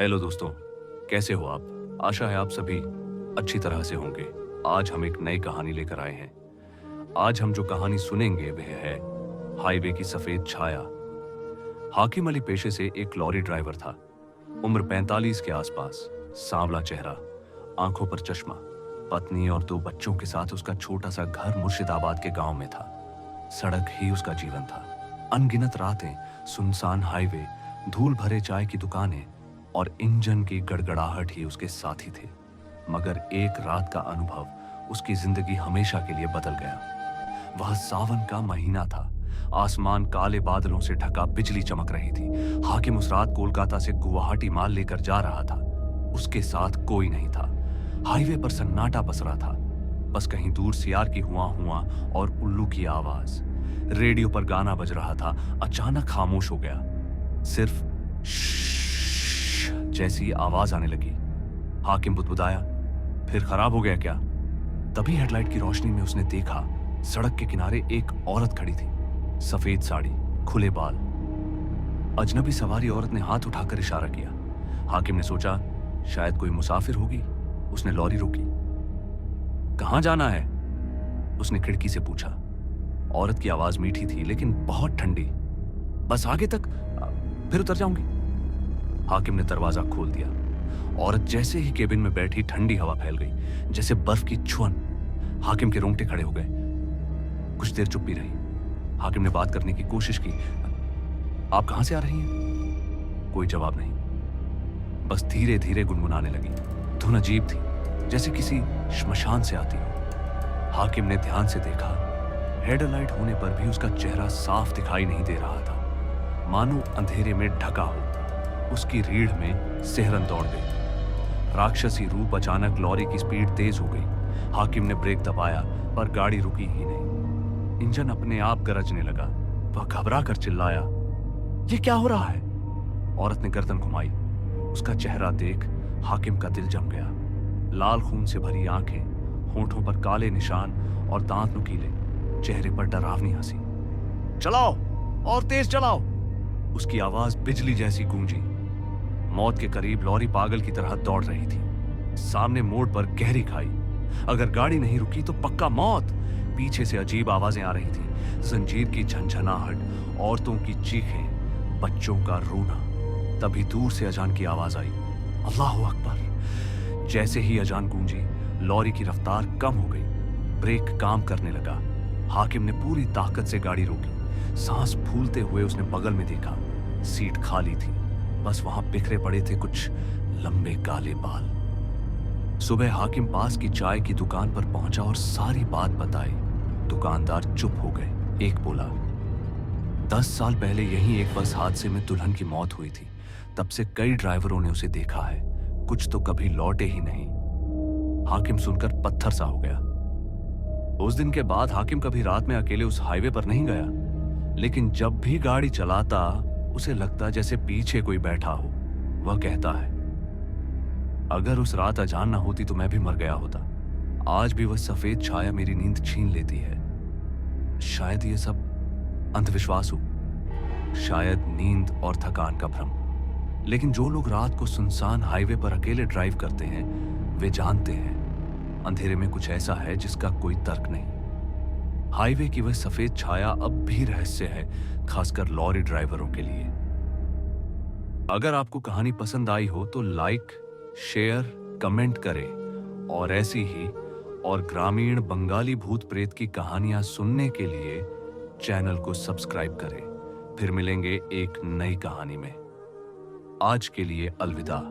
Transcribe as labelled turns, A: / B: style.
A: Hello दोस्तों, कैसे हो आप? आशा है आप सभी अच्छी तरह से होंगे। आज हम एक नई कहानी लेकर आए हैं। आज हम जो कहानी सुनेंगे वह है हाईवे की सफेद छाया। हाकिम अली पेशे से एक लॉरी ड्राइवर था। उम्र 45 के आसपास, सांवला चेहरा, आंखों पर चश्मा। पत्नी और 2 बच्चों के साथ उसका छोटा सा घर मुर्शिदाबाद के गांव में था। सड़क ही उसका जीवन था। अनगिनत रातें, सुनसान हाईवे, धूल भरे चाय की दुकानें और इंजन की गड़गड़ाहट ही उसके साथी थे। मगर एक रात का अनुभव उसकी जिंदगी हमेशा के लिए बदल गया। वह सावन का महीना था। आसमान काले बादलों से ढका, बिजली चमक रही थी। हाकिम उस रात कोलकाता से गुवाहाटी माल लेकर जा रहा था। उसके साथ कोई नहीं था। हाईवे पर सन्नाटा पसरा था। बस कहीं दूर सियार की हुआ हुआ और उल्लू की आवाज। रेडियो पर गाना बज रहा था, अचानक खामोश हो गया। सिर्फ जैसी आवाज आने लगी। हाकिम बुदबुदाया, फिर खराब हो गया क्या? तभी हेडलाइट की रोशनी में उसने देखा, सड़क के किनारे एक औरत खड़ी थी। सफेद साड़ी, खुले बाल। अजनबी सवारी औरत ने हाथ उठाकर इशारा किया। हाकिम ने सोचा शायद कोई मुसाफिर होगी। उसने लॉरी रोकी। कहां जाना है? उसने खिड़की से पूछा। औरत की आवाज मीठी थी लेकिन बहुत ठंडी। बस आगे तक, फिर उतर जाऊंगी। हाकिम ने दरवाजा खोल दिया। औरत जैसे ही केबिन में बैठी, ठंडी हवा फैल गई, जैसे बर्फ की छुअन। हाकिम के रोंगटे खड़े हो गए। कुछ देर चुप्पी रही। हाकिम ने बात करने की कोशिश की। आप कहां से आ रही हैं? कोई जवाब नहीं। बस धीरे धीरे गुनगुनाने लगी। धुन अजीब थी, जैसे किसी श्मशान से आती हो। हाकिम ने ध्यान से देखा। हेडलाइट होने पर भी उसका चेहरा साफ दिखाई नहीं दे रहा था, मानो अंधेरे में ढका हो। उसकी रीढ़ में सिहरन दौड़ गई। राक्षसी रूप। अचानक लॉरी की स्पीड तेज हो गई। हाकिम ने ब्रेक दबाया पर गाड़ी रुकी ही नहीं। इंजन अपने आप गरजने लगा। वह घबरा कर चिल्लाया, ये क्या हो रहा है? औरत ने गर्दन घुमाई। उसका चेहरा देख हाकिम का दिल जम गया। लाल खून से भरी आंखें, होठों पर काले निशान और दांत नुकीले। चेहरे पर डरावनी हंसी। चलाओ और तेज चलाओ। उसकी आवाज बिजली जैसी गूंजी। मौत के करीब लॉरी पागल की तरह दौड़ रही थी। सामने मोड़ पर गहरी खाई। अगर गाड़ी नहीं रुकी तो पक्का मौत। पीछे से अजीब आवाजें आ रही थी। जंजीर की झनझनाहट, औरतों की चीखें, बच्चों का रोना। तभी दूर से अजान की आवाज आई, अल्लाहू अकबर। जैसे ही अजान गूंजी, लॉरी की रफ्तार कम हो गई। ब्रेक काम करने लगा। हाकिम ने पूरी ताकत से गाड़ी रोकी। सांस फूलते हुए उसने बगल में देखा। सीट खाली थी। बस वहां बिखरे पड़े थे कुछ लंबे काले बाल। सुबह हाकिम पास की चाय की दुकान पर पहुंचा और सारी बात बताई। दुकानदार चुप हो गए। एक बोला, 10 साल पहले यहीं एक बस हादसे में दुल्हन की मौत हुई थी। तब से कई ड्राइवरों ने उसे देखा है। कुछ तो कभी लौटे ही नहीं। हाकिम सुनकर पत्थर सा हो गया। उस दिन के बाद हाकिम कभी रात में अकेले उस हाईवे पर नहीं गया। लेकिन जब भी गाड़ी चलाता, उसे लगता जैसे पीछे कोई बैठा हो। वह कहता है, अगर उस रात अजान ना होती तो मैं भी मर गया होता। आज भी वह सफेद छाया मेरी नींद छीन लेती है। शायद ये सब अंधविश्वास हो, शायद नींद और थकान का भ्रम। लेकिन जो लोग रात को सुनसान हाईवे पर अकेले ड्राइव करते हैं, वे जानते हैं अंधेरे में कुछ ऐसा है जिसका कोई तर्क नहीं। हाईवे की वह सफेद छाया अब भी रहस्य है, खासकर लॉरी ड्राइवरों के लिए। अगर आपको कहानी पसंद आई हो तो लाइक, शेयर, कमेंट करें और ऐसी ही और ग्रामीण बंगाली भूत प्रेत की कहानियां सुनने के लिए चैनल को सब्सक्राइब करें। फिर मिलेंगे एक नई कहानी में। आज के लिए अलविदा।